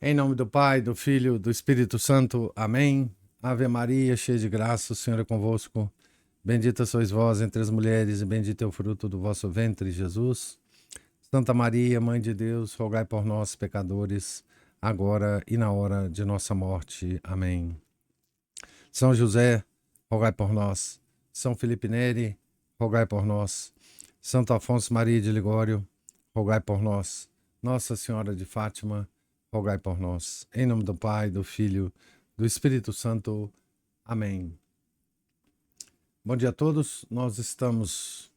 Em nome do Pai, do Filho, do Espírito Santo. Amém. Ave Maria, cheia de graça, o Senhor é convosco. Bendita sois vós entre as mulheres e bendito é o fruto do vosso ventre, Jesus. Santa Maria, Mãe de Deus, rogai por nós, pecadores, agora e na hora de nossa morte. Amém. São José, rogai por nós. São Felipe Neri, rogai por nós. Santo Afonso Maria de Ligório, rogai por nós. Nossa Senhora de Fátima, rogai por nós. Em nome do Pai, do Filho, do Espírito Santo. Amém. Bom dia a todos. Nós estamos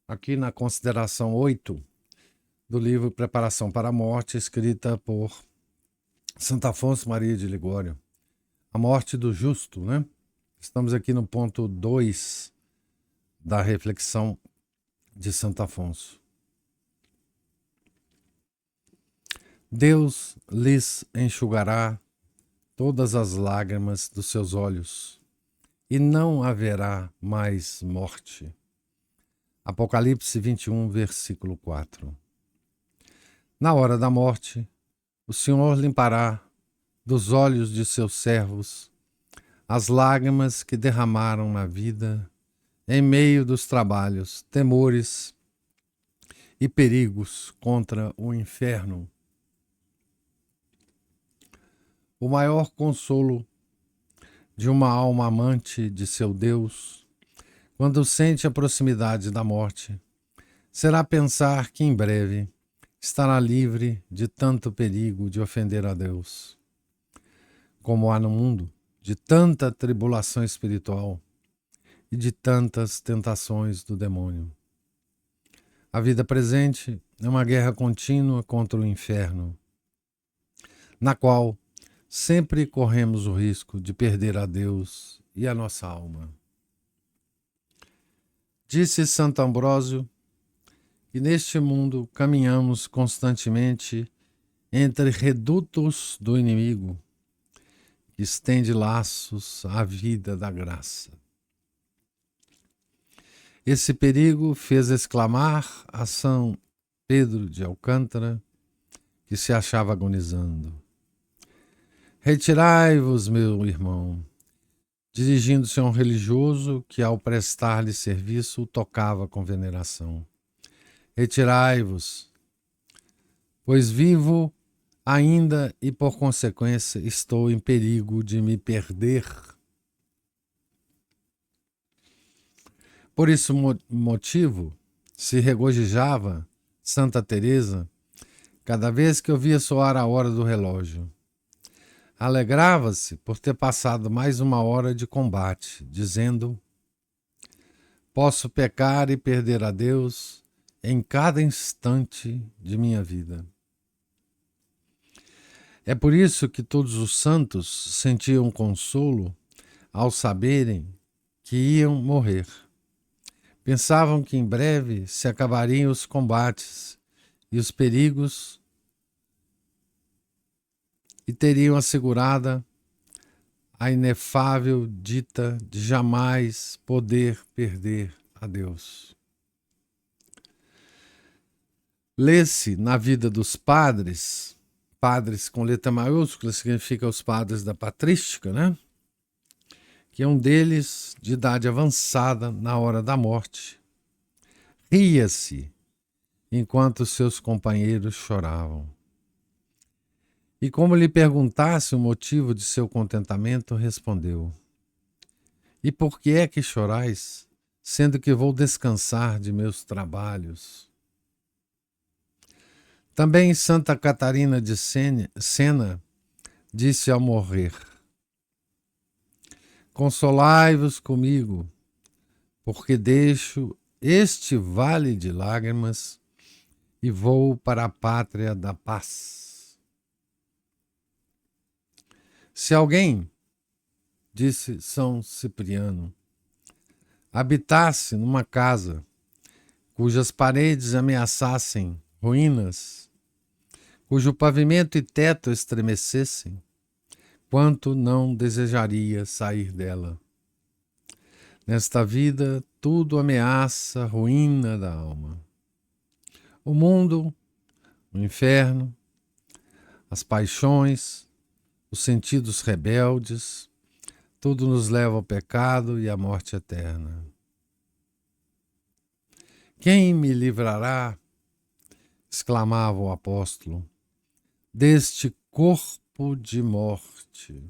aqui na consideração 8 do livro Preparação para a Morte, escrita por Santo Afonso Maria de Ligório. A morte do justo, né? Estamos aqui no ponto 2 da reflexão de Santo Afonso. Deus lhes enxugará todas as lágrimas dos seus olhos, e não haverá mais morte. Apocalipse 21, versículo 4. Na hora da morte, o Senhor limpará dos olhos de seus servos as lágrimas que derramaram na vida, em meio dos trabalhos, temores e perigos contra o inferno. O maior consolo de uma alma amante de seu Deus, quando sente a proximidade da morte, será pensar que em breve estará livre de tanto perigo de ofender a Deus, como há no mundo, de tanta tribulação espiritual e de tantas tentações do demônio. A vida presente é uma guerra contínua contra o inferno, na qual sempre corremos o risco de perder a Deus e a nossa alma. Disse Santo Ambrósio que neste mundo caminhamos constantemente entre redutos do inimigo, que estende laços à vida da graça. Esse perigo fez exclamar a São Pedro de Alcântara, que se achava agonizando: retirai-vos, meu irmão, dirigindo-se a um religioso que, ao prestar-lhe serviço, o tocava com veneração. Retirai-vos, pois vivo ainda e, por consequência, estou em perigo de me perder. Por esse motivo, se regozijava Santa Teresa cada vez que ouvia soar a hora do relógio. Alegrava-se por ter passado mais uma hora de combate, dizendo: posso pecar e perder a Deus em cada instante de minha vida. É por isso que todos os santos sentiam consolo ao saberem que iam morrer. Pensavam que em breve se acabariam os combates e os perigos e teriam assegurada a inefável dita de jamais poder perder a Deus. Lê-se na vida dos padres com letra maiúscula significa os padres da patrística, né? Que um deles, de idade avançada, na hora da morte, ria-se enquanto seus companheiros choravam. E como lhe perguntasse o motivo de seu contentamento, respondeu: e por que é que chorais, sendo que vou descansar de meus trabalhos? Também Santa Catarina de Sena disse ao morrer: consolai-vos comigo, porque deixo este vale de lágrimas e vou para a pátria da paz. Se alguém, disse São Cipriano, habitasse numa casa cujas paredes ameaçassem ruínas, cujo pavimento e teto estremecessem, quanto não desejaria sair dela? Nesta vida, tudo ameaça a ruína da alma. O mundo, o inferno, as paixões, os sentidos rebeldes, tudo nos leva ao pecado e à morte eterna. Quem me livrará, exclamava o apóstolo, deste corpo de morte?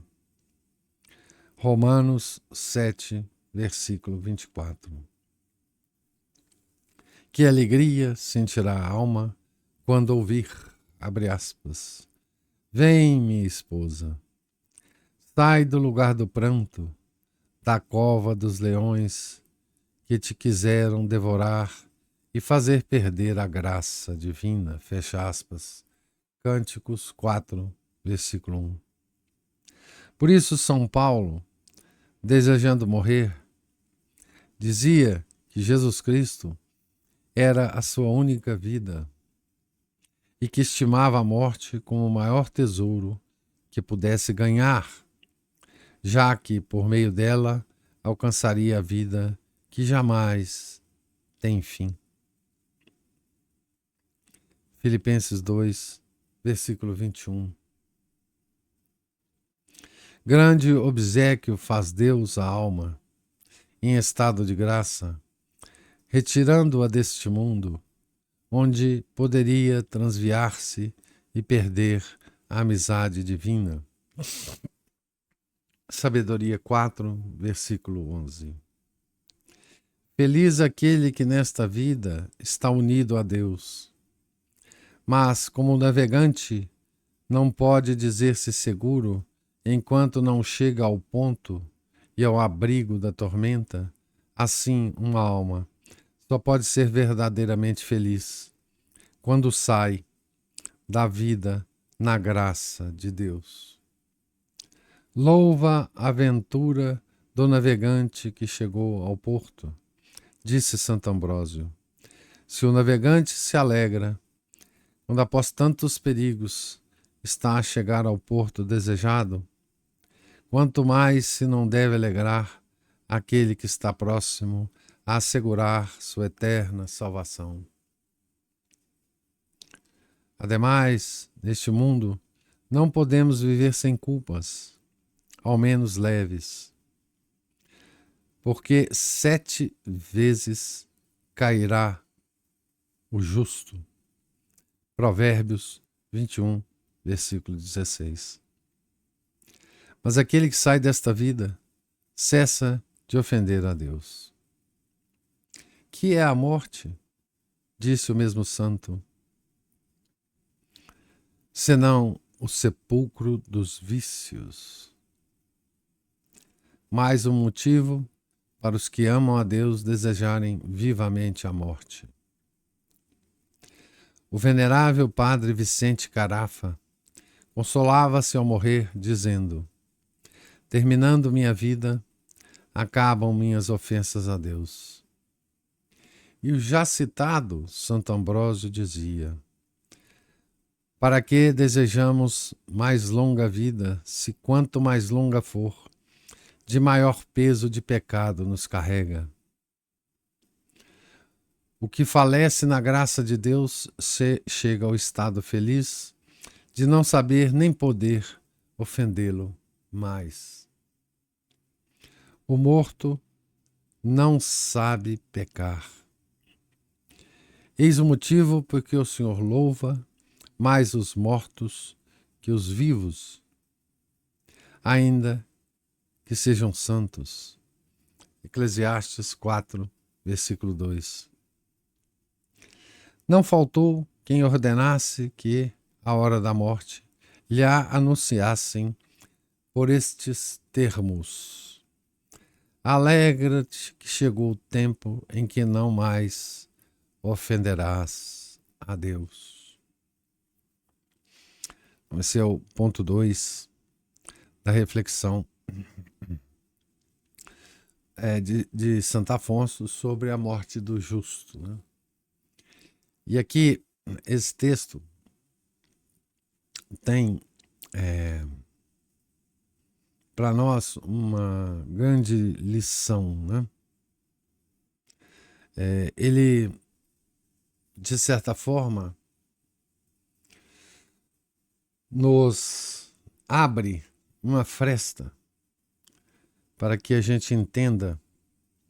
Romanos 7, versículo 24. Que alegria sentirá a alma quando ouvir, abre aspas, vem, minha esposa, sai do lugar do pranto, da cova dos leões que te quiseram devorar e fazer perder a graça divina, fecha aspas. Cânticos 4, versículo 1. Por isso São Paulo, desejando morrer, dizia que Jesus Cristo era a sua única vida e que estimava a morte como o maior tesouro que pudesse ganhar, já que, por meio dela, alcançaria a vida que jamais tem fim. Filipenses 2, versículo 21. Grande obséquio faz Deus à alma, em estado de graça, retirando-a deste mundo, onde poderia transviar-se e perder a amizade divina. Sabedoria 4, versículo 11. Feliz aquele que nesta vida está unido a Deus, mas como o navegante não pode dizer-se seguro enquanto não chega ao ponto e ao abrigo da tormenta, assim uma alma só pode ser verdadeiramente feliz quando sai da vida na graça de Deus. Louva a ventura do navegante que chegou ao porto, disse Santo Ambrósio. Se o navegante se alegra quando após tantos perigos está a chegar ao porto desejado, quanto mais se não deve alegrar aquele que está próximo a assegurar sua eterna salvação. Ademais, neste mundo, não podemos viver sem culpas, ao menos leves, porque 7 vezes cairá o justo. Provérbios 21, versículo 16. Mas aquele que sai desta vida cessa de ofender a Deus. Que é a morte? Disse o mesmo santo. Senão o sepulcro dos vícios. Mais um motivo para os que amam a Deus desejarem vivamente a morte. O venerável padre Vicente Carafa consolava-se ao morrer, dizendo: terminando minha vida, acabam minhas ofensas a Deus. E o já citado Santo Ambrósio dizia: para que desejamos mais longa vida, se quanto mais longa for, de maior peso de pecado nos carrega? O que falece na graça de Deus chega ao estado feliz de não saber nem poder ofendê-lo mais. O morto não sabe pecar. Eis o motivo por que o Senhor louva mais os mortos que os vivos, ainda que sejam santos. Eclesiastes 4, versículo 2. Não faltou quem ordenasse que, à hora da morte, lhe anunciassem por estes termos: alegra-te que chegou o tempo em que não mais ofenderás a Deus. Esse é o ponto 2 da reflexão de Santo Afonso sobre a morte do justo, né? E aqui, esse texto tem para nós uma grande lição, né? Ele, de certa forma, nos abre uma fresta para que a gente entenda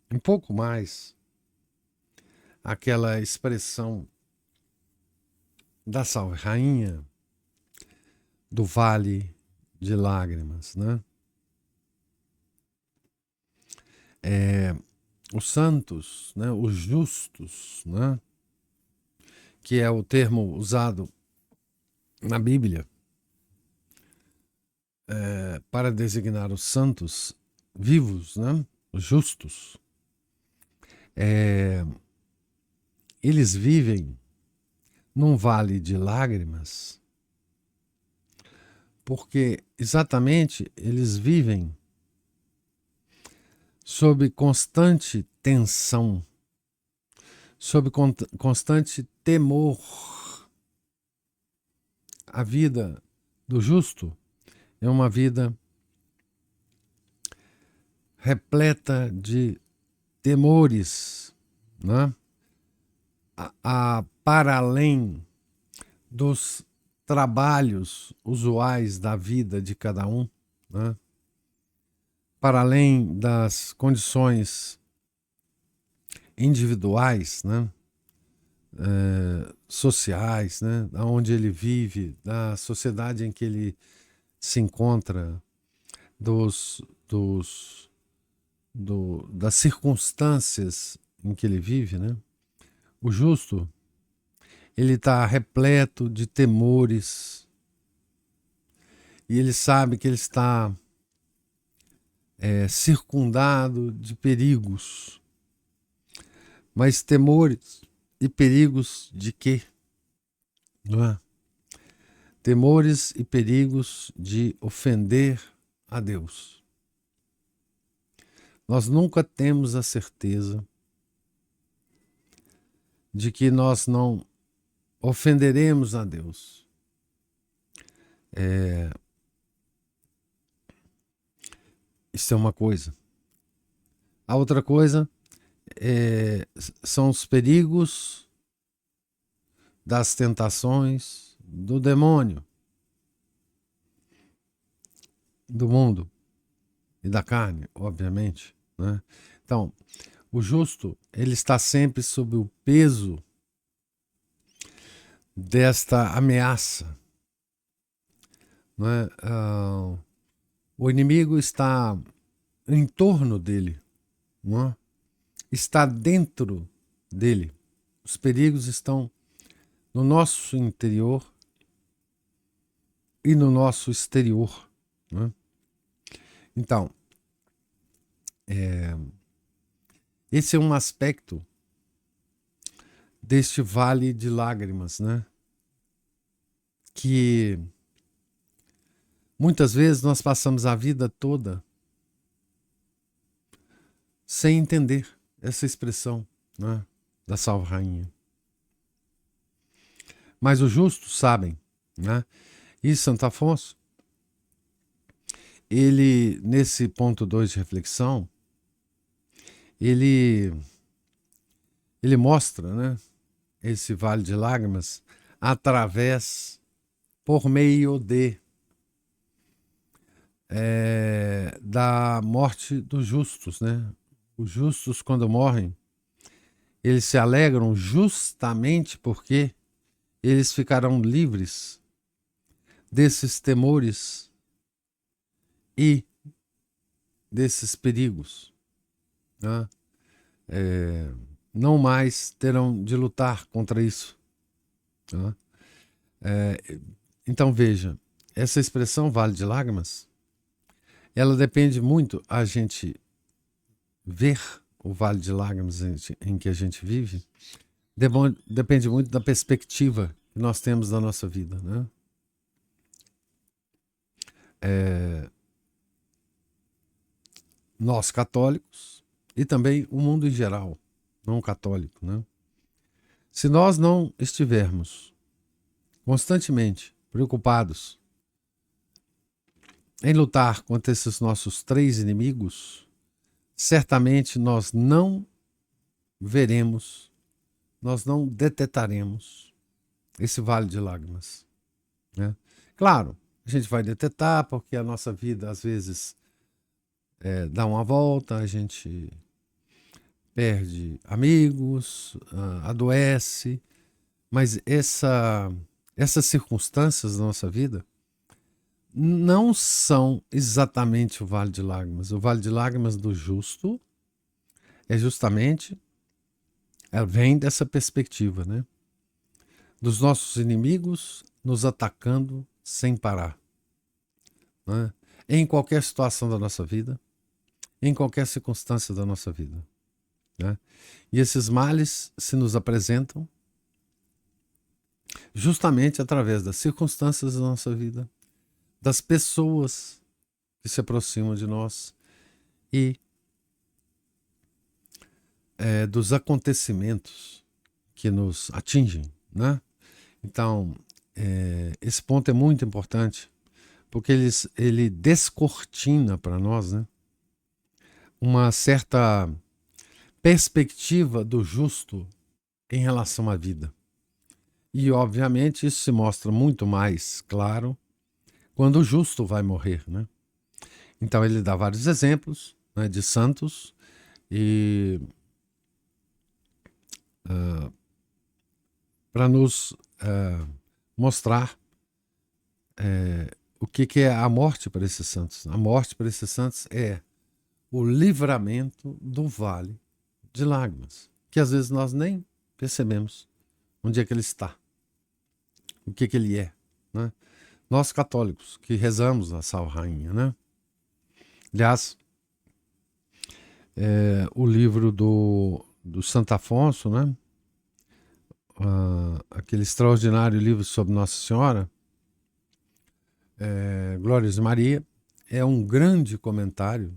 um pouco mais aquela expressão da Salve Rainha do Vale de Lágrimas, né? Os santos, né? Os justos, né? Que é o termo usado na Bíblia para designar os santos vivos, né? Os justos. Eles vivem num vale de lágrimas porque exatamente eles vivem sob constante tensão, sob constante temor. A vida do justo é uma vida repleta de temores, né? Para além dos trabalhos usuais da vida de cada um, né? Para além das condições individuais, né? Sociais, né? Onde ele vive, da sociedade em que ele se encontra, das circunstâncias em que ele vive, né? O justo, ele está repleto de temores e ele sabe que ele está circundado de perigos. Mas temores e perigos de quê? Não é? Temores e perigos de ofender a Deus. Nós nunca temos a certeza de que nós não ofenderemos a Deus. Isso é uma coisa. A outra coisa são os perigos das tentações do demônio, do mundo e da carne, obviamente, né? Então, o justo, ele está sempre sob o peso desta ameaça, né? O inimigo está em torno dele, não é? Está dentro dele. Os perigos estão no nosso interior e no nosso exterior, né? Então, esse é um aspecto deste vale de lágrimas, né? Que muitas vezes nós passamos a vida toda sem entender essa expressão, né, da Salve Rainha. Mas os justos sabem, né? E Santo Afonso, ele, nesse ponto 2 de reflexão, ele mostra, né, esse vale de lágrimas por meio da morte dos justos, né? Os justos, quando morrem, eles se alegram justamente porque eles ficarão livres desses temores e desses perigos, né? Não mais terão de lutar contra isso, né? Então veja, essa expressão vale de lágrimas, ela depende muito a gente ver o vale de lágrimas em que a gente vive, depende muito da perspectiva que nós temos da nossa vida, né? Nós católicos e também o mundo em geral, não católico, né? Se nós não estivermos constantemente preocupados em lutar contra esses nossos 3 inimigos, certamente nós não veremos, nós não detetaremos esse vale de lágrimas, né? Claro, a gente vai detectar porque a nossa vida às vezes dá uma volta, a gente perde amigos, adoece, mas essas circunstâncias da nossa vida não são exatamente o vale de lágrimas. O vale de lágrimas do justo é justamente, ela vem dessa perspectiva, né? Dos nossos inimigos nos atacando sem parar, né? Em qualquer situação da nossa vida, em qualquer circunstância da nossa vida, né? E esses males se nos apresentam justamente através das circunstâncias da nossa vida, das pessoas que se aproximam de nós e dos acontecimentos que nos atingem, né? Então, esse ponto é muito importante, porque ele descortina para nós, né, uma certa perspectiva do justo em relação à vida. E, obviamente, isso se mostra muito mais claro quando o justo vai morrer, né? Então, ele dá vários exemplos, né, de santos e para nos mostrar o que é a morte para esses santos. A morte para esses santos é o livramento do vale de lágrimas, que às vezes nós nem percebemos onde é que ele está, o que ele é, né? Nós católicos que rezamos a Salve Rainha, né? Aliás, o livro do Santo Afonso, né? Aquele extraordinário livro sobre Nossa Senhora, Glórias de Maria, é um grande comentário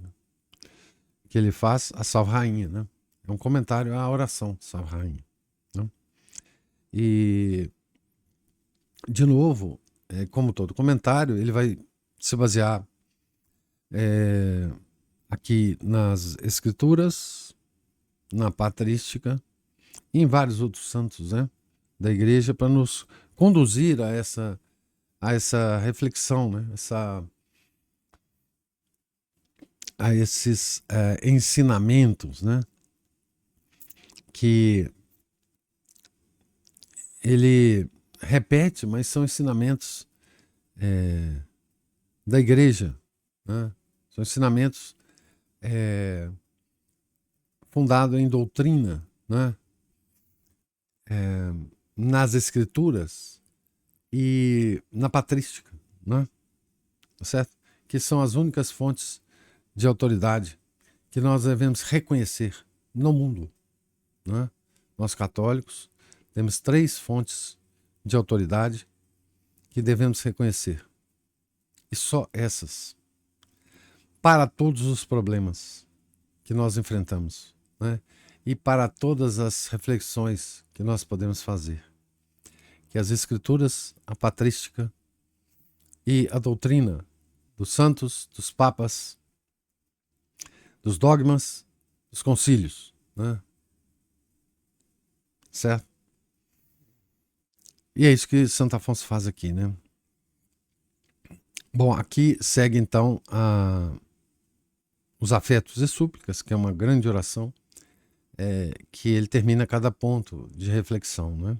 que ele faz à Salve Rainha, né? É um comentário à oração Salve Rainha, né? E, de novo, como todo comentário, ele vai se basear aqui nas escrituras, na patrística e em vários outros santos, né, da igreja, para nos conduzir a essa reflexão, né, a esses ensinamentos, né, que ele repete, mas são ensinamentos da igreja, né? São ensinamentos fundados em doutrina, né? Nas escrituras e na patrística, né? Certo? Que são as únicas fontes de autoridade que nós devemos reconhecer no mundo, né? Nós católicos temos 3 fontes de autoridade que devemos reconhecer, e só essas, para todos os problemas que nós enfrentamos, né? E para todas as reflexões que nós podemos fazer, que as escrituras, a patrística e a doutrina dos santos, dos papas, dos dogmas, dos concílios, né? Certo? E é isso que Santo Afonso faz aqui, né? Bom, aqui segue então os afetos e súplicas, que é uma grande oração, que ele termina cada ponto de reflexão, né?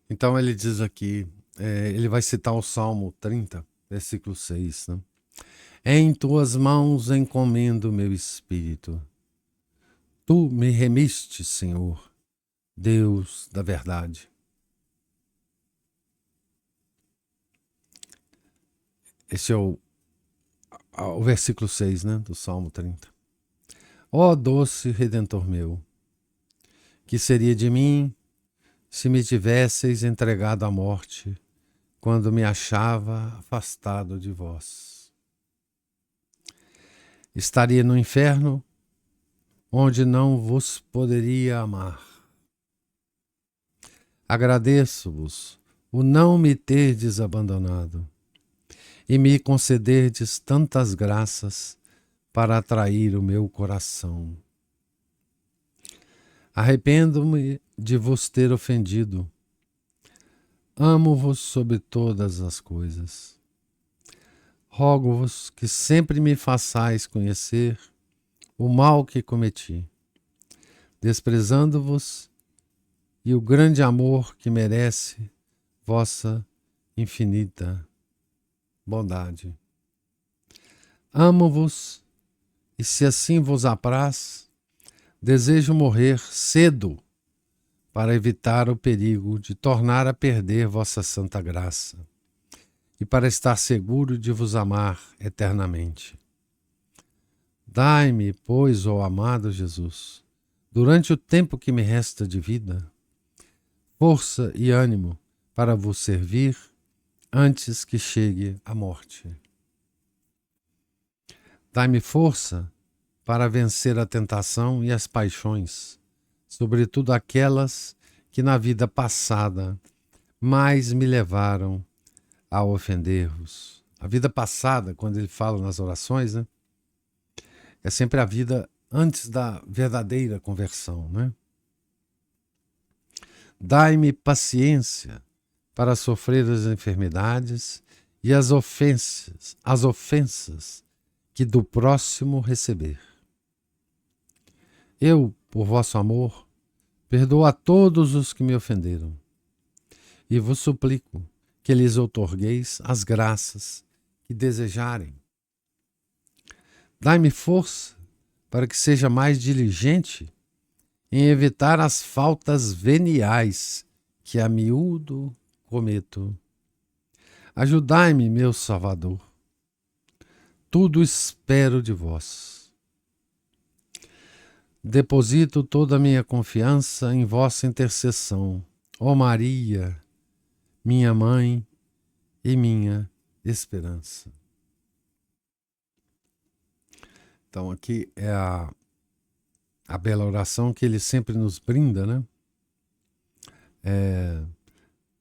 Então ele diz aqui, ele vai citar o Salmo 30, versículo 6, né? Em tuas mãos encomendo meu espírito. Tu me remiste, Senhor, Deus da verdade. Esse é o versículo 6, né, do Salmo 30. Ó doce Redentor meu, que seria de mim se me tivesseis entregado à morte, quando me achava afastado de vós? Estaria no inferno, onde não vos poderia amar. Agradeço-vos o não me terdes abandonado e me concederdes tantas graças para atrair o meu coração. Arrependo-me de vos ter ofendido. Amo-vos sobre todas as coisas. Rogo-vos que sempre me façais conhecer o mal que cometi, desprezando-vos e o grande amor que merece vossa infinita bondade. Amo-vos e, se assim vos apraz, desejo morrer cedo para evitar o perigo de tornar a perder vossa santa graça e para estar seguro de vos amar eternamente. Dai-me, pois, ó amado Jesus, durante o tempo que me resta de vida, força e ânimo para vos servir antes que chegue a morte. Dai-me força para vencer a tentação e as paixões, sobretudo aquelas que na vida passada mais me levaram a ofender-vos. A vida passada, quando ele fala nas orações, né, é sempre a vida antes da verdadeira conversão, né? Dai-me paciência para sofrer as enfermidades e as ofensas que do próximo receber. Eu, por vosso amor, perdoo a todos os que me ofenderam e vos suplico que lhes outorgueis as graças que desejarem. Dai-me força para que seja mais diligente em evitar as faltas veniais que a miúdo cometo. Ajudai-me, meu Salvador. Tudo espero de vós. Deposito toda a minha confiança em vossa intercessão, ó Maria, minha mãe e minha esperança. Então aqui é a bela oração que ele sempre nos brinda, né?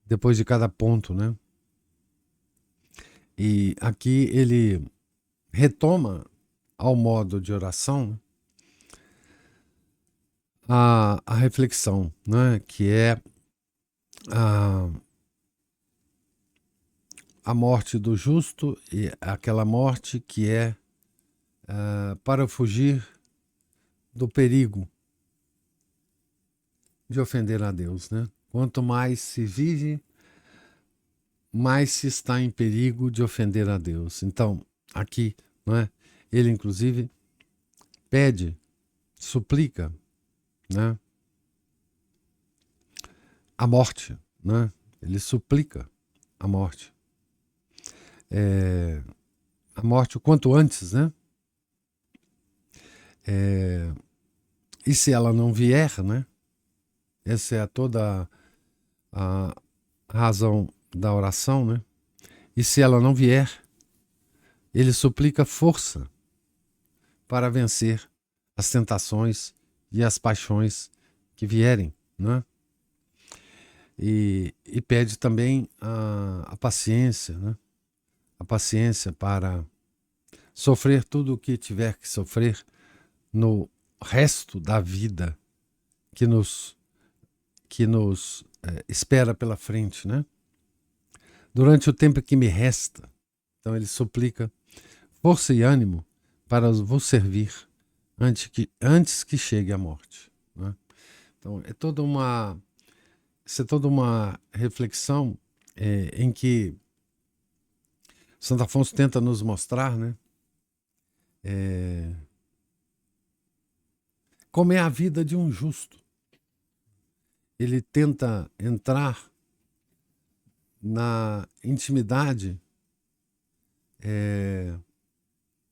Depois de cada ponto, né? E aqui ele retoma ao modo de oração a reflexão, né? Que é a morte do justo e aquela morte que é para fugir do perigo de ofender a Deus, né? Quanto mais se vive, mais se está em perigo de ofender a Deus. Então, aqui, não é? Ele inclusive pede, suplica, né? A morte, né? Ele suplica a morte. A morte o quanto antes, né? E se ela não vier, né? Essa é toda a razão da oração, né? E se ela não vier, ele suplica força para vencer as tentações e as paixões que vierem, né? E pede também a paciência, né? A paciência para sofrer tudo o que tiver que sofrer no resto da vida que nos espera pela frente, né? Durante o tempo que me resta. Então ele suplica força e ânimo para vos servir antes que chegue a morte, né? Então isso é toda uma reflexão em que Santo Afonso tenta nos mostrar, né? Como é a vida de um justo. Ele tenta entrar na intimidade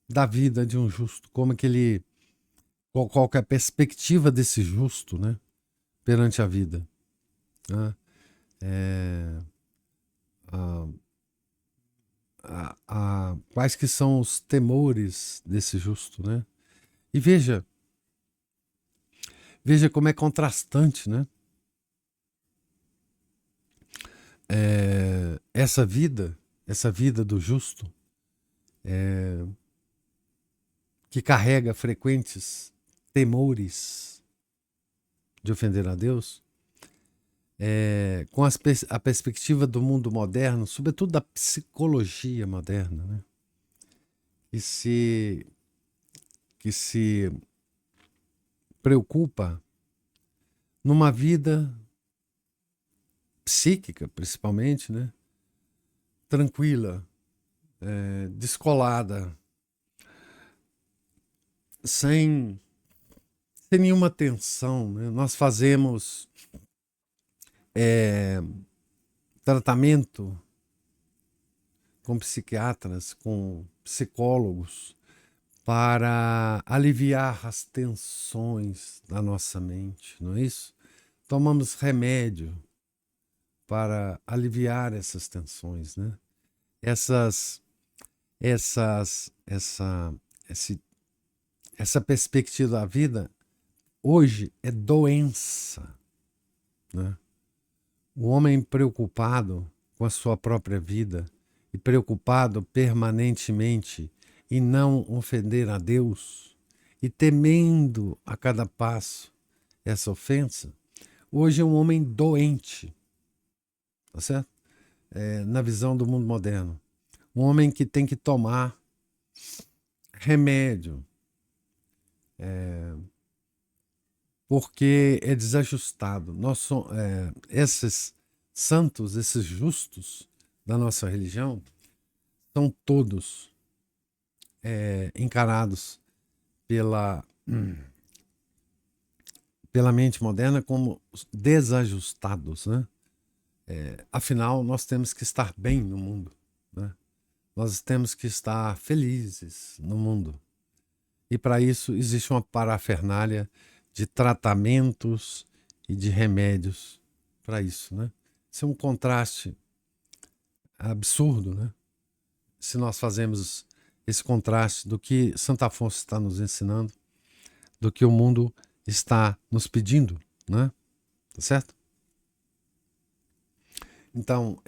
da vida de um justo, como é que ele, qual que é a perspectiva desse justo, né, perante a vida, né? Quais que são os temores desse justo, né? E veja como é contrastante, né? Essa vida do justo, que carrega frequentes temores de ofender a Deus, com a perspectiva do mundo moderno, sobretudo da psicologia moderna, né? Que se preocupa numa vida psíquica, principalmente, né? Tranquila, descolada, sem nenhuma tensão, né? Nós fazemos tratamento com psiquiatras, com psicólogos, para aliviar as tensões da nossa mente, não é isso? Tomamos remédio para aliviar essas tensões, né? Essas, essa, essa perspectiva da vida hoje é doença, né? O homem preocupado com a sua própria vida e preocupado permanentemente em não ofender a Deus e temendo a cada passo essa ofensa, hoje é um homem doente, tá certo? Na visão do mundo moderno. Um homem que tem que tomar remédio, porque é desajustado. Esses santos, esses justos da nossa religião, são todos encarados pela, pela mente moderna como desajustados, né? Afinal, nós temos que estar bem no mundo, né? Nós temos que estar felizes no mundo. E para isso existe uma parafernália de tratamentos e de remédios para isso, né? Isso é um contraste absurdo, né? Se nós fazemos esse contraste do que Santo Afonso está nos ensinando, do que o mundo está nos pedindo, né? Tá certo? Então,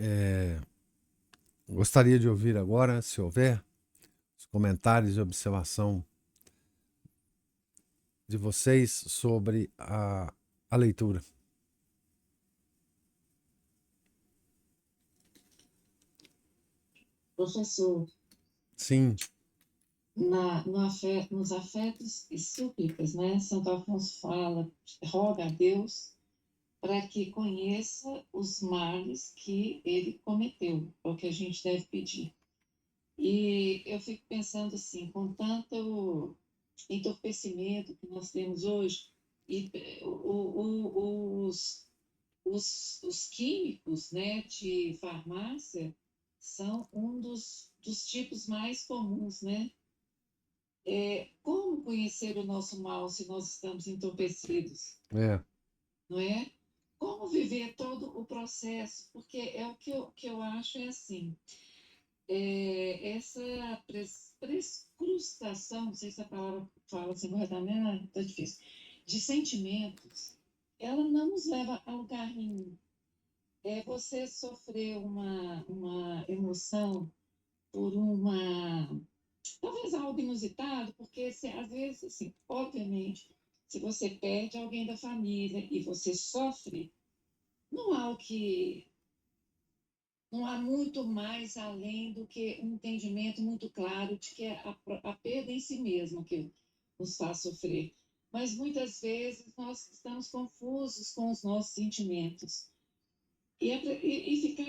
gostaria de ouvir agora, se houver, os comentários e observação de vocês sobre a leitura. Professor, Sim, nos afetos e súplicas, né? Santo Afonso fala, roga a Deus para que conheça os males que ele cometeu, é o que a gente deve pedir. E eu fico pensando assim, com tanto entorpecimento que nós temos hoje, e os químicos, né, de farmácia são um dos tipos mais comuns, né? Como conhecer o nosso mal se nós estamos entorpecidos, é, não é? Como viver todo o processo? Porque é o que eu acho é assim, essa prescrustação, não sei se a palavra fala assim corretamente, está difícil, de sentimentos, ela não nos leva a lugar nenhum. Você sofrer uma emoção por talvez algo inusitado, porque às vezes, assim, obviamente, se você perde alguém da família e você sofre, não há o que não há muito mais além do que um entendimento muito claro de que é a perda em si mesma que nos faz sofrer. Mas muitas vezes nós estamos confusos com os nossos sentimentos. E ficar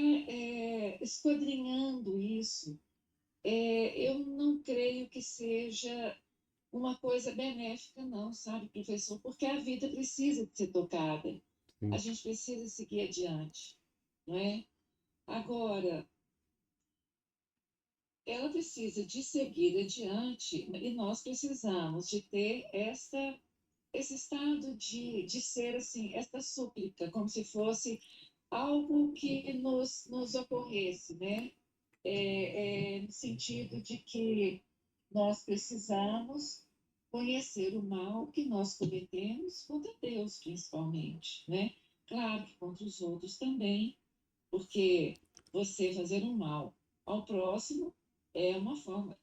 esquadrinhando isso, eu não creio que seja uma coisa benéfica, não, sabe, professor? Porque a vida precisa de ser tocada. A sim. gente precisa seguir adiante, não é? Agora, ela precisa de seguir adiante e nós precisamos de ter esse estado de ser assim, esta súplica, como se fosse algo que nos ocorresse, né? No sentido de que nós precisamos conhecer o mal que nós cometemos contra Deus, principalmente, né? Claro que contra os outros também, porque você fazer um mal ao próximo é uma forma,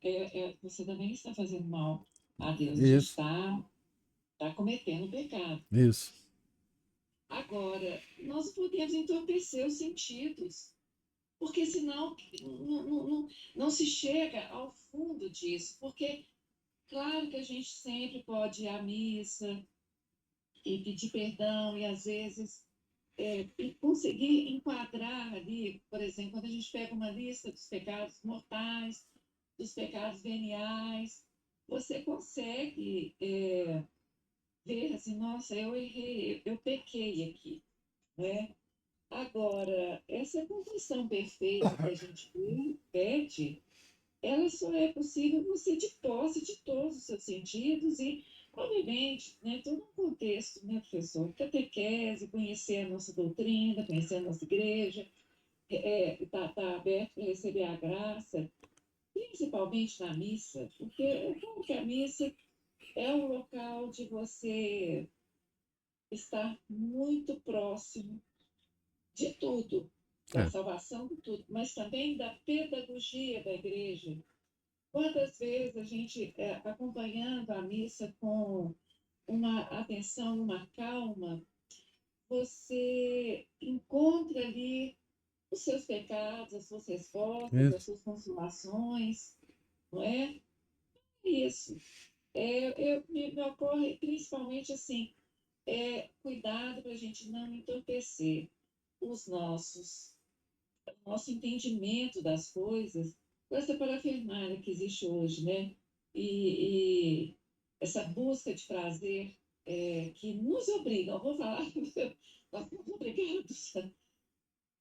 você também está fazendo mal a Deus, a gente Isso, está cometendo pecado. isso. Agora, nós não podemos entorpecer os sentidos, porque senão não se chega ao fundo disso. Porque, claro que a gente sempre pode ir à missa e pedir perdão, e às vezes e conseguir enquadrar ali, por exemplo, quando a gente pega uma lista dos pecados mortais, dos pecados veniais, você consegue ver assim, nossa, eu errei, eu pequei aqui, né? Agora, essa condição perfeita que a gente pede, ela só é possível você de posse de todos os seus sentidos e, obviamente, né, todo um contexto, né, professor? Catequese, conhecer a nossa doutrina, conhecer a nossa igreja, tá aberto para receber a graça, principalmente na missa, porque eu falo que a missa é um local de você estar muito próximo de tudo, da É. salvação de tudo, mas também da pedagogia da igreja. Quantas vezes a gente, acompanhando a missa com uma atenção, uma calma, você encontra ali os seus pecados, as suas respostas, as Isso. suas consolações, não é? Isso. Me ocorre principalmente assim, cuidado para a gente não entorpecer os o nosso entendimento das coisas com essa parafernália que existe hoje, né? E essa busca de prazer que nos obriga, eu vou falar, nós somos obrigados.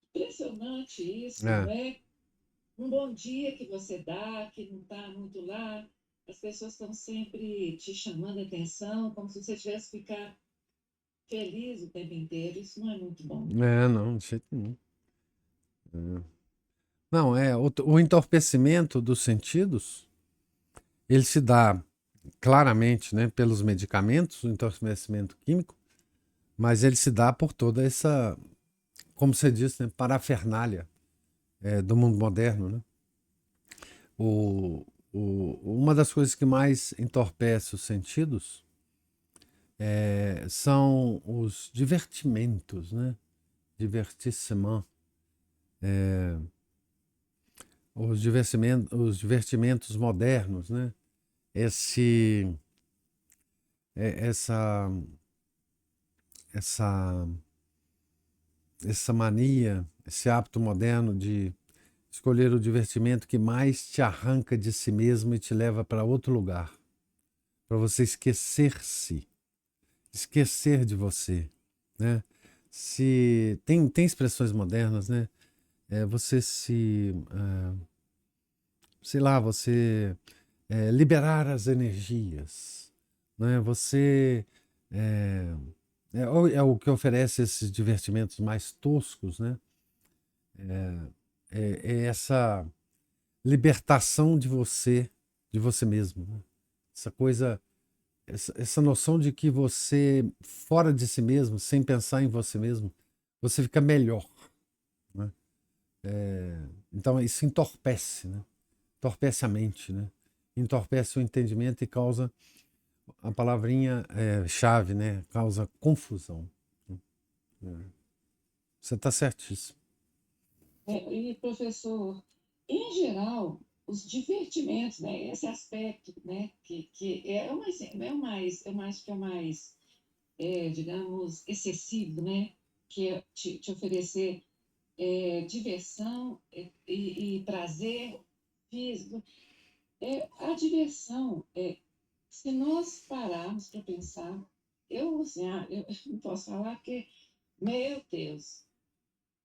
Impressionante isso, não É. é? Um bom dia que você dá, que não está muito lá, as pessoas estão sempre te chamando a atenção, como se você tivesse que ficar feliz o tempo inteiro. Isso não é muito bom. É, não, de jeito nenhum. Não, o entorpecimento dos sentidos, ele se dá claramente, né, pelos medicamentos, o entorpecimento químico, mas ele se dá por toda essa, como você disse, né, parafernália do mundo moderno, né? O, uma das coisas que mais entorpece os sentidos são os divertimentos, né? Divertissement. Os divertimentos modernos, né? Esse, é- essa, essa, essa mania, esse hábito moderno de escolher o divertimento que mais te arranca de si mesmo e te leva para outro lugar, para você esquecer-se, esquecer de você, né? Se tem expressões modernas, né? Você se, sei lá, você liberar as energias, né? Você é o que oferece esses divertimentos mais toscos, né? É essa libertação de você mesmo, né? Essa coisa, essa noção de que você, fora de si mesmo, sem pensar em você mesmo, você fica melhor, né? Então isso entorpece, né? Entorpece a mente, né? Entorpece o entendimento e causa a palavrinha chave, né? Causa confusão. Você está certíssimo. E, professor, em geral, os divertimentos, né, esse aspecto, né, que que é o mais digamos, excessivo, né, que é te oferecer diversão e prazer físico. A diversão, se nós pararmos para pensar, assim, eu não posso falar porque, meu Deus,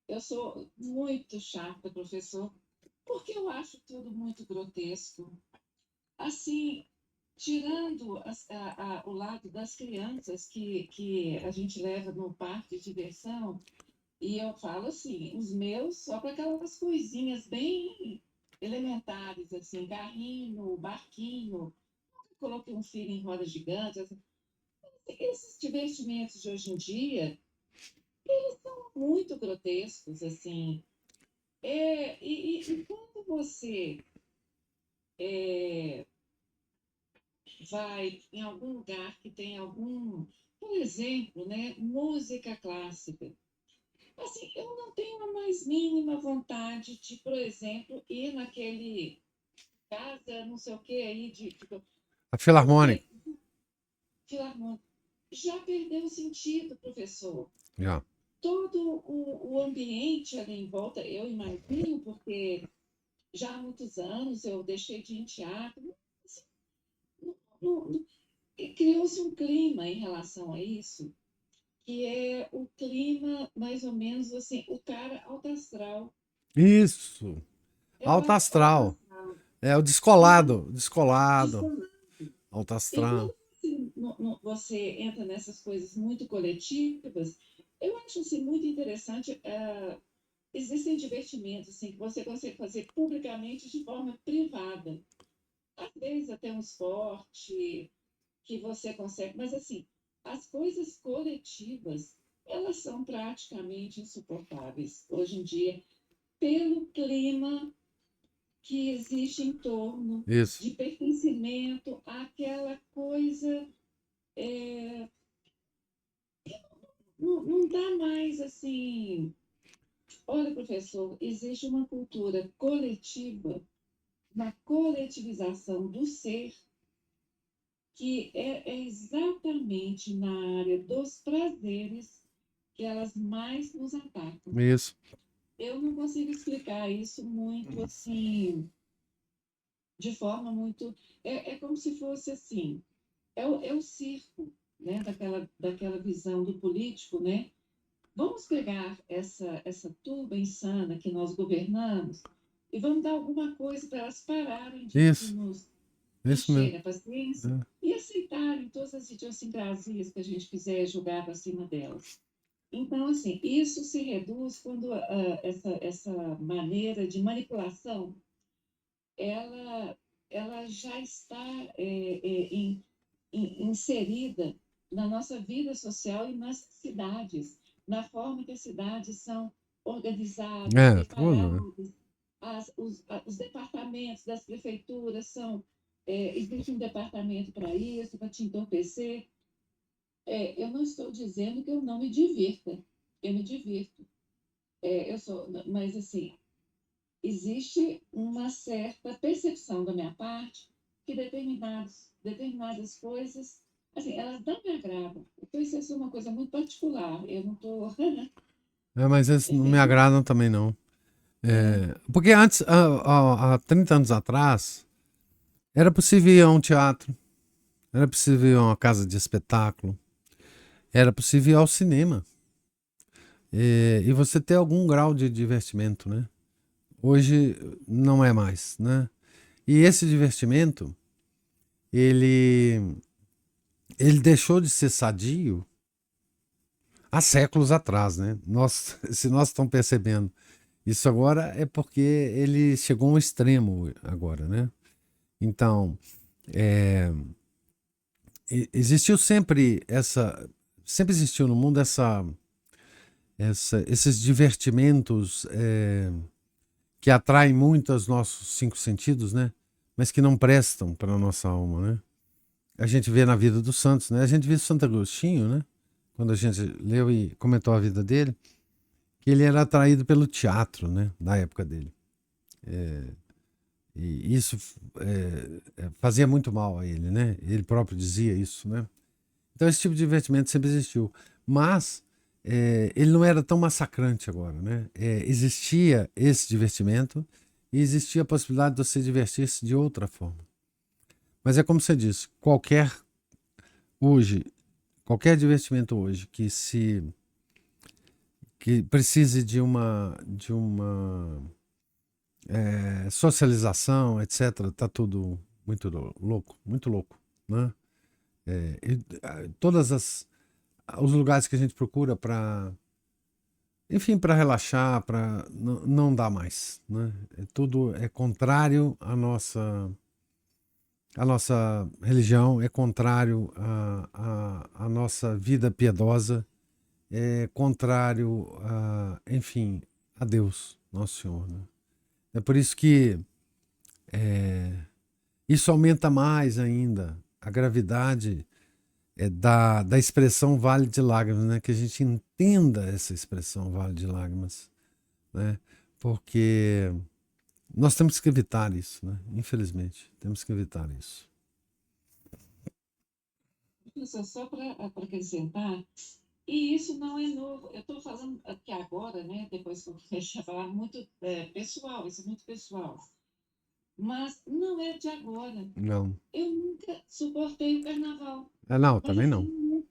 eu sou muito chata, professor, porque eu acho tudo muito grotesco. Assim, tirando o lado das crianças que a gente leva no parque de diversão, e eu falo assim, os meus só para aquelas coisinhas bem elementares, assim, carrinho, barquinho, coloquei um filho em roda gigante. Assim. Esses divertimentos de hoje em dia são muito grotescos, assim. E quando você vai em algum lugar que tem algum por exemplo, né, música clássica. Assim, eu não tenho a mais mínima vontade de, por exemplo, ir naquele casa, não sei o que aí, A Filarmônica. porque filarmônica já perdeu o sentido, professor. Já. Todo o ambiente ali em volta, eu imagino, porque já há muitos anos eu deixei de ir em teatro, assim, criou-se um clima em relação a isso, que é o clima mais ou menos assim, o cara alto astral. Isso. É o Alto alto astral. astral. É o Então, descolado. Descolado. desconto. Alto E astral. quando você entra nessas coisas muito coletivas, eu acho assim, muito interessante. Existem divertimentos assim, que você consegue fazer publicamente de forma privada. Às vezes até um esporte que você consegue, mas assim, as coisas coletivas, elas são praticamente insuportáveis hoje em dia, pelo clima que existe em torno Isso. de pertencimento àquela coisa. Não dá mais assim. Olha, professor, existe uma cultura coletiva, uma coletivização do ser, que é exatamente na área dos prazeres que elas mais nos atacam. Isso. Eu não consigo explicar isso muito assim, de forma muito. É como se fosse assim: é o circo, né, daquela visão do político, né? Vamos pegar essa turba insana que nós governamos e vamos dar alguma coisa para elas pararem de Isso. nos Isso mesmo. encherem a paciência É. e aceitarem todas as idiosincrasias que a gente quiser jogar para cima delas. Então, assim, isso se reduz quando essa maneira de manipulação, ela, ela já está inserida na nossa vida social e nas cidades, na forma que as cidades são organizadas, É, tudo, né? preparadas, os departamentos das prefeituras são. Existe um departamento para isso, para te entorpecer. Eu não estou dizendo que eu não me divirta, eu me divirto. Mas assim, existe uma certa percepção da minha parte que determinadas coisas, assim, elas não me agradam. Então, isso é uma coisa muito particular. Eu não estou. É, mas esses não me agradam também, não. É, É, porque antes, há 30 anos atrás, era possível ir a um teatro, era possível ir a uma casa de espetáculo, era possível ir ao cinema. E você ter algum grau de divertimento, né? Hoje não é mais, né? E esse divertimento, ele, ele deixou de ser sadio há séculos atrás, né? Nós, se nós estamos percebendo isso agora é porque ele chegou a um extremo agora, né? Então, é, existiu sempre existiu no mundo esses divertimentos que atraem muito os nossos cinco sentidos, né? Mas que não prestam para a nossa alma, né? A gente vê na vida dos santos, né? A gente vê Santo Agostinho, né? Quando a gente leu e comentou a vida dele, que ele era atraído pelo teatro, né? Da época dele. E isso fazia muito mal a ele, né? Ele próprio dizia isso, né? Então esse tipo de divertimento sempre existiu. Mas ele não era tão massacrante agora, né? Existia esse divertimento e existia a possibilidade de você divertir-se de outra forma. Mas é como você disse, hoje, qualquer divertimento hoje que precise de uma socialização, etc., tá tudo muito louco, né? Todas os lugares que a gente procura para, enfim, para relaxar, para não dá mais, né? Tudo é contrário à nossa religião, é contrário à nossa vida piedosa, é contrário enfim, a Deus, nosso Senhor, né? É por isso que isso aumenta mais ainda a gravidade da expressão vale de lágrimas, né? Que a gente entenda essa expressão vale de lágrimas, né? Porque nós temos que evitar isso, né? Infelizmente, temos que evitar isso. Só para acrescentar, e isso não é novo. Eu estou falando aqui agora, né? Depois que eu comecei a falar muito pessoal, isso é muito pessoal. Mas não é de agora. Não. Eu nunca suportei o carnaval. Não, Mas também assim, não.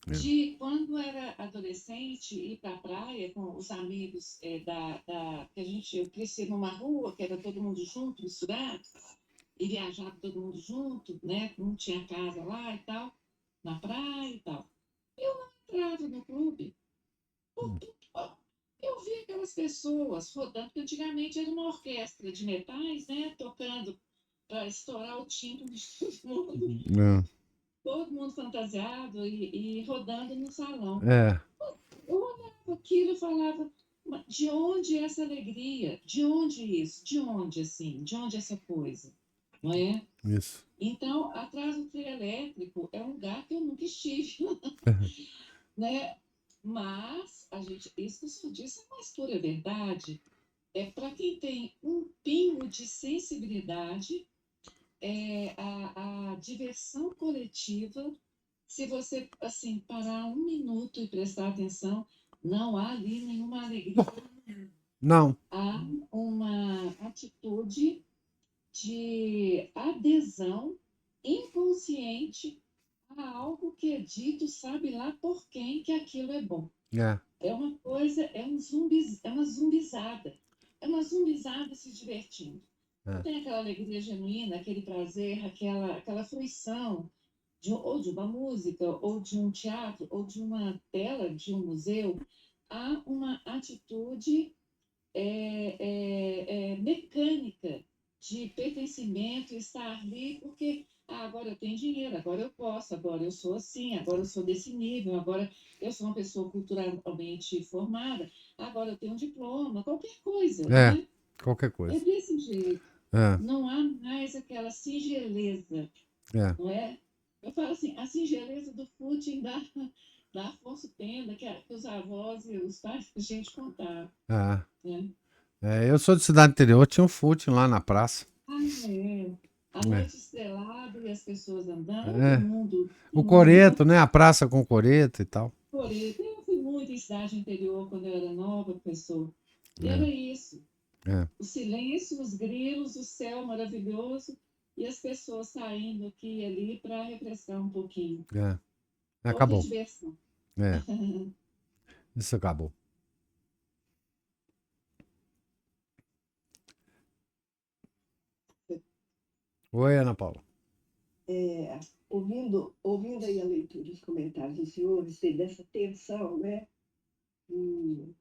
É. de quando era adolescente, ir para a praia com os amigos que a gente, eu cresci numa rua que era todo mundo junto, misturado, e viajava todo mundo junto, né? Não tinha casa lá e tal, na praia e tal. Eu não entrava no clube. Eu vi aquelas pessoas rodando, porque antigamente era uma orquestra de metais, né? Tocando para estourar o timbre de É. todo mundo fantasiado e rodando no salão. É, Eu olhava aquilo e falava, "Mas de onde essa alegria? De onde isso? De onde assim? De onde essa coisa? Não é? isso. Então, atrás do trio elétrico é um lugar que eu nunca estive, né? Mas a gente, isso que o senhor disse é uma pura verdade. É para quem tem um pingo de sensibilidade, a diversão coletiva. Se você assim parar um minuto e prestar atenção, não há ali nenhuma alegria, Não, há uma atitude de adesão inconsciente a algo que é dito, sabe lá por quem que aquilo é bom. é, É uma coisa, é uma zumbizada se divertindo. Não é, tem aquela alegria genuína, aquele prazer, aquela fruição ou de uma música, ou de um teatro, ou de uma tela de um museu. Há uma atitude mecânica de pertencimento, estar ali, porque agora eu tenho dinheiro, agora eu posso, agora eu sou assim, agora eu sou desse nível, agora eu sou uma pessoa culturalmente formada, agora eu tenho um diploma, qualquer coisa, não é, é? qualquer É coisa. desse jeito. É, Não há mais aquela singeleza, é, não é? Eu falo assim, a singeleza do footing da Afonso Pena, que os avós e os pais da gente contavam, é. né? Eu sou de cidade interior, tinha um footing lá na praça. Ah, é. A É, noite estrelada e as pessoas andando, é. O o mundo, coreto, né? A praça com coreto e tal. floresta. Eu fui muito em cidade interior quando eu era nova, professor. E era É, isso. é, O silêncio, os grilos, o céu maravilhoso e as pessoas saindo aqui e ali para refrescar um pouquinho. é. Outra Acabou. diversão. É, isso acabou. Oi, Ana Paula. Ouvindo aí a leitura dos comentários dos senhores, dessa tensão, né? E,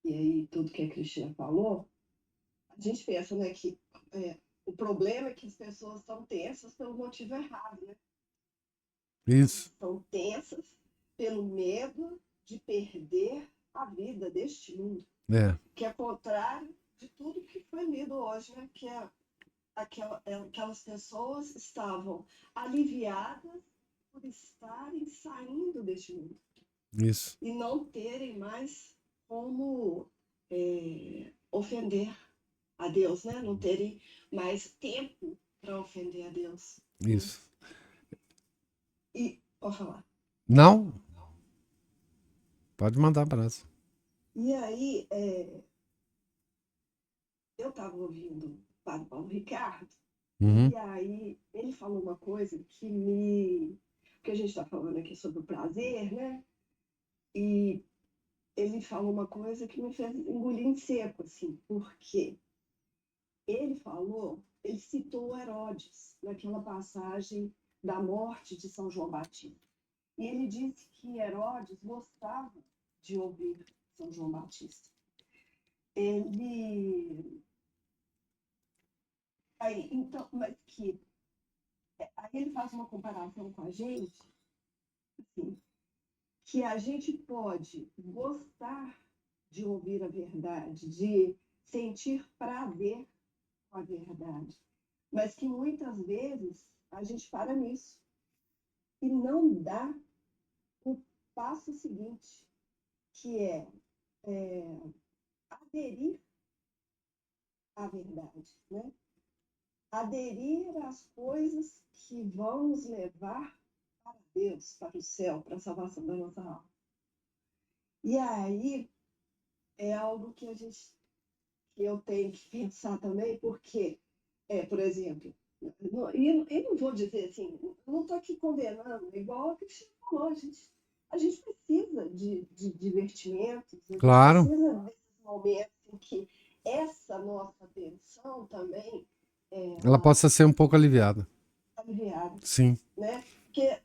e aí tudo que a Cristina falou, a gente pensa, né, que o problema é que as pessoas estão tensas pelo motivo errado, né? Isso. Estão tensas pelo medo de perder a vida deste mundo, É, que é contrário de tudo que foi lido hoje, né? Que aquelas pessoas estavam aliviadas por estarem saindo deste mundo isso. e não terem mais como ofender a Deus, né? Não terem mais tempo para ofender a Deus. Né? Isso. E, pode falar. Não? Pode mandar para nós. E aí, eu estava ouvindo o Padre Paulo Ricardo, Uhum. e aí ele falou uma coisa que a gente está falando aqui sobre o prazer, né? E ele falou uma coisa que me fez engolir em seco, assim, porque ele citou Herodes naquela passagem da morte de São João Batista. E ele disse que Herodes gostava de ouvir São João Batista. Ele. Aí ele faz uma comparação com a gente, assim, que a gente pode gostar de ouvir a verdade, de sentir prazer com a verdade, mas que muitas vezes a gente para nisso. e não dá o passo seguinte, que é aderir à verdade, né? Aderir às coisas que vão nos levar para Deus, para o céu, para a salvação da nossa alma. E aí é algo que eu tenho que pensar também, porque, por exemplo, eu não vou dizer assim, não estou aqui condenando, igual a Cristina falou, a gente precisa de divertimentos, a gente Claro, precisa desses momentos em que essa nossa atenção também ela possa ser um pouco aliviada. aliviada, Sim. né? Porque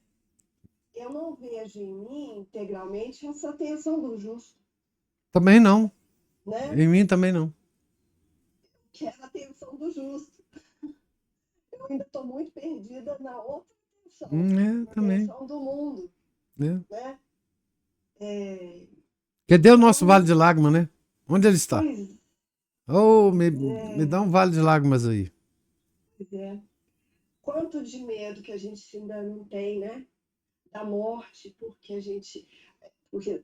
eu não vejo em mim integralmente essa atenção do justo, Também não. né? Em mim também não. Que é a atenção do justo. Eu ainda estou muito perdida na outra atenção, na Também. atenção do mundo, É. né? Cadê o nosso Então, vale de lágrimas, né? Onde ele está? pois Oh, me dá um vale de lágrimas aí. é. Quanto de medo que a gente ainda não tem, né? Da morte, porque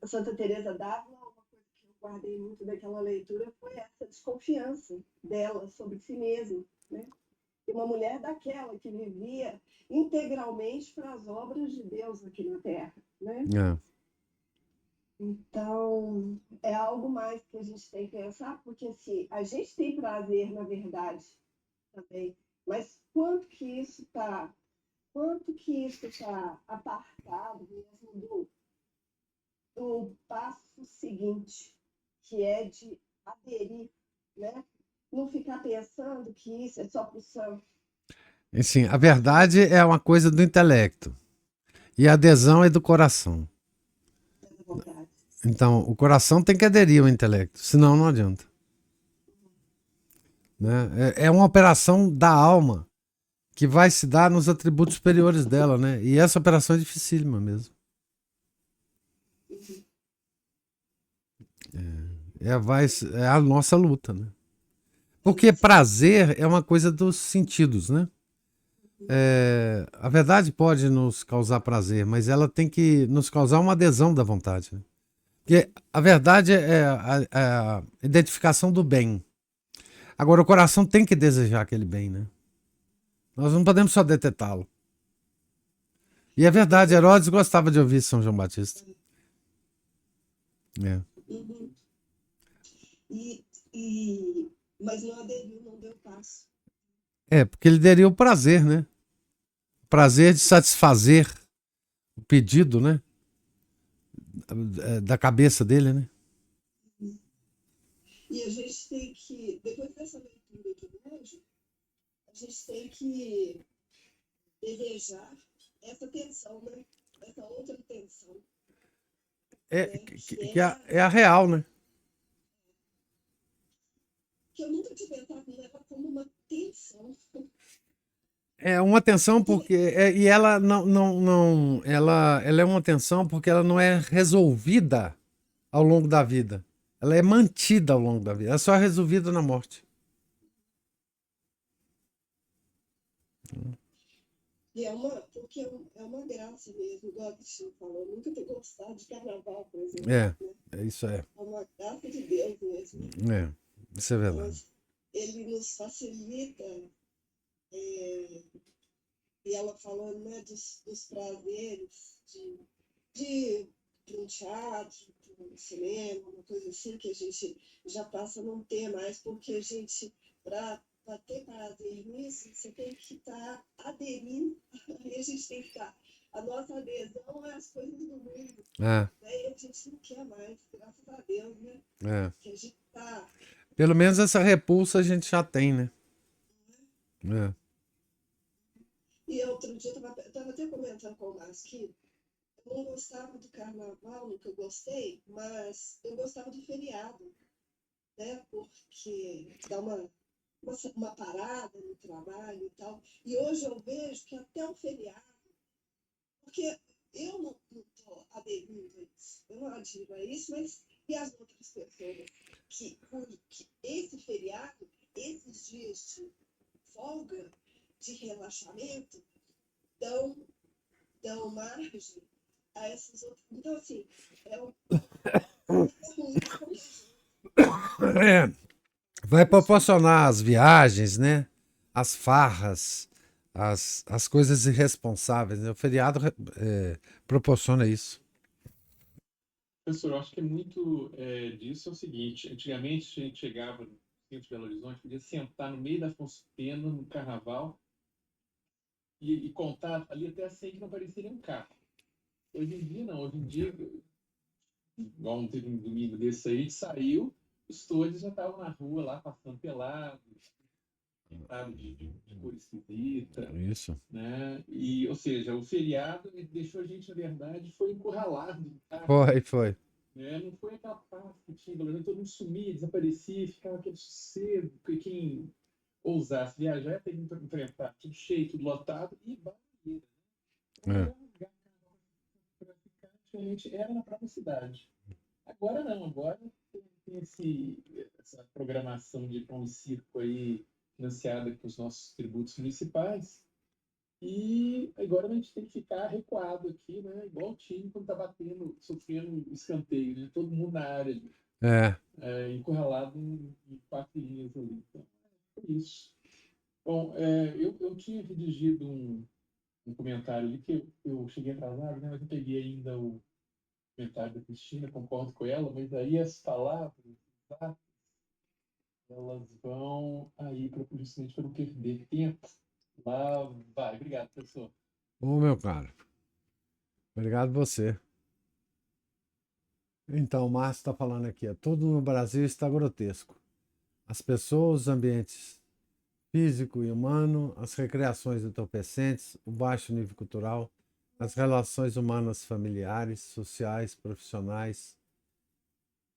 Santa Teresa d'Ávila, uma coisa que eu guardei muito daquela leitura foi essa desconfiança dela sobre si mesma, né? E uma mulher daquela que vivia integralmente para as obras de Deus aqui na Terra, né? É. Então, é algo mais que a gente tem que pensar, porque se a gente tem prazer na verdade também, mas quanto que isso está apartado mesmo do passo seguinte, que é de aderir, né? Não ficar pensando que isso é só para o santo. Assim, a verdade é uma coisa do intelecto e a adesão é do coração. Vontade. Então, o coração tem que aderir ao intelecto, senão não adianta. Né? É uma operação da alma que vai se dar nos atributos superiores dela, né? E essa operação é dificílima mesmo. É a nossa luta, né? Porque prazer é uma coisa dos sentidos, né? A verdade pode nos causar prazer, mas ela tem que nos causar uma adesão da vontade. Né? Porque a verdade é a identificação do bem. Agora, o coração tem que desejar aquele bem, né? Nós não podemos só detetá-lo. E é verdade, Herodes gostava de ouvir São João Batista. É. Uhum. Mas não aderiu, não deu passo. Porque ele daria o prazer, né? O prazer de satisfazer o pedido, né? Da cabeça dele, né? E a gente tem que, depois dessa leitura de hoje, a gente tem que desejar essa tensão, né? Essa outra tensão. É a real, né? Que eu nunca tinha pensado nela como uma tensão. É uma tensão porque e ela não ela é uma tensão porque ela não é resolvida ao longo da vida. Ela é mantida ao longo da vida. Ela só é resolvida na morte. E porque é uma graça mesmo, igual a Cristina falou. Eu nunca ter gostado de carnaval, por exemplo. É, Né? isso é. É uma graça de Deus mesmo. Isso é verdade. Ele nos facilita, e ela falando, né, dos prazeres de um teatro, de um cinema, uma coisa assim, que a gente já passa a não ter mais, porque a gente, para ter prazer nisso, você tem que estar aderindo, e a gente tem que estar. A nossa adesão é as coisas do mundo. Né? E a gente não quer mais, graças a Deus, né? Que a gente tá. Pelo menos essa repulsa a gente já tem, né? E outro dia eu estava até comentando com o Márcio que eu não gostava do carnaval, nunca gostei, mas eu gostava do feriado, né? Porque dá uma parada no trabalho e tal. E hoje eu vejo que até o feriado, porque eu não estou aderindo a isso, eu não adiro a isso, mas e as outras pessoas que esse feriado, esses dias de folga, de relaxamento, dão dão margem a essas outras. Então, assim, é um É, vai proporcionar as viagens, né? As farras, as coisas irresponsáveis, né? O feriado proporciona isso. Professor, eu acho que é muito disso é o seguinte: antigamente a gente chegava no centro de Belo Horizonte, podia sentar no meio da Afonso Pena, no carnaval, e contar ali até assim que não apareceria um carro. Hoje em dia, não. Hoje em dia, igual teve um domingo desse aí, a gente saiu, os todos já estavam na rua lá, passando pelados, pintados de cor esquisita, Isso. né? E, ou seja, o feriado ele deixou a gente, na verdade, foi encurralado em casa, Foi. né? Não foi aquela paz que tinha, todo mundo sumia, desaparecia, ficava aquele sossego, porque quem ousasse viajar tem que enfrentar tudo cheio, tudo lotado e barulho. O É. melhor lugar para ficar, antigamente, era na própria cidade. Agora não, agora tem essa programação de pão e circo aí, financiada com os nossos tributos municipais, e agora a gente tem que ficar recuado aqui, né? Igual o time quando tá batendo, sofrendo escanteio, né? Todo mundo na área ali, encurralado em 4 linhas ali. Então, é isso. Bom, eu tinha redigido um comentário ali que eu cheguei atrasado, né? Mas eu peguei ainda o comentário da Cristina, concordo com ela, mas aí as palavras, tá? Elas vão aí justamente para não perder tempo. Lá vai. Obrigado, professor. Ô, meu caro. Obrigado você. Então, o Márcio está falando aqui, tudo no Brasil está grotesco. As pessoas, os ambientes físico e humano, as recreações entorpecentes, o baixo nível cultural, as relações humanas familiares, sociais, profissionais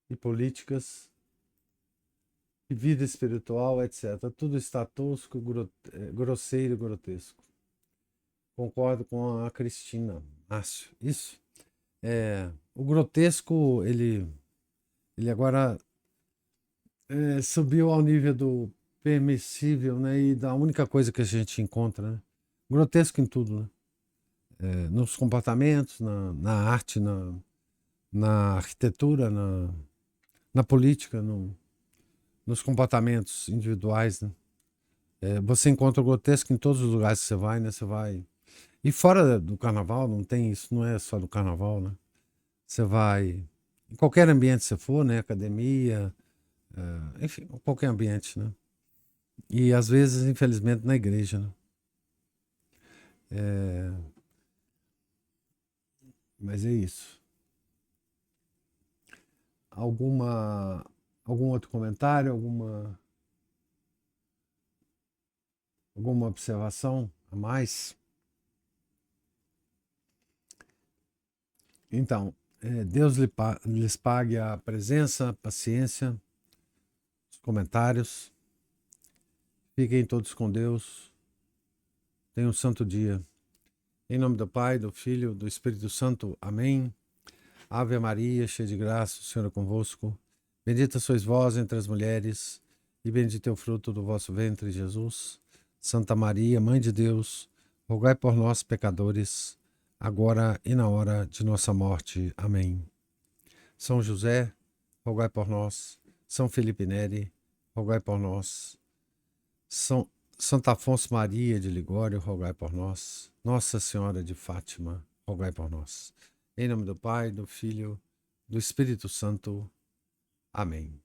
e políticas, e vida espiritual, etc. Tudo está tosco, grosseiro e grotesco. Concordo com a Cristina, Márcio. Isso. O grotesco, ele agora subiu ao nível do permissível, né? E da única coisa que a gente encontra, né? Grotesco em tudo, né? Nos comportamentos, na arte, na arquitetura, na política, nos comportamentos individuais, né? Você encontra o grotesco em todos os lugares que você vai, né? Você vai... E fora do carnaval, não tem isso, não é só do carnaval, né? Você vai... Em qualquer ambiente que você for, né? Academia, enfim, qualquer ambiente, né? E às vezes, infelizmente, na igreja, né? Mas é isso. Algum outro comentário? Alguma observação a mais? Então, Deus lhes pague a presença, a paciência, os comentários. Fiquem todos com Deus. Tenham um santo dia. Em nome do Pai, do Filho, do Espírito Santo. Amém. Ave Maria, cheia de graça, o Senhor é convosco. Bendita sois vós entre as mulheres, e bendito é o fruto do vosso ventre, Jesus. Santa Maria, Mãe de Deus, rogai por nós, pecadores, agora e na hora de nossa morte. Amém. São José, rogai por nós. São Felipe Neri, rogai por nós. Santa Afonso Maria de Ligório, rogai por nós. Nossa Senhora de Fátima, rogai por nós. Em nome do Pai, do Filho, do Espírito Santo. Amém.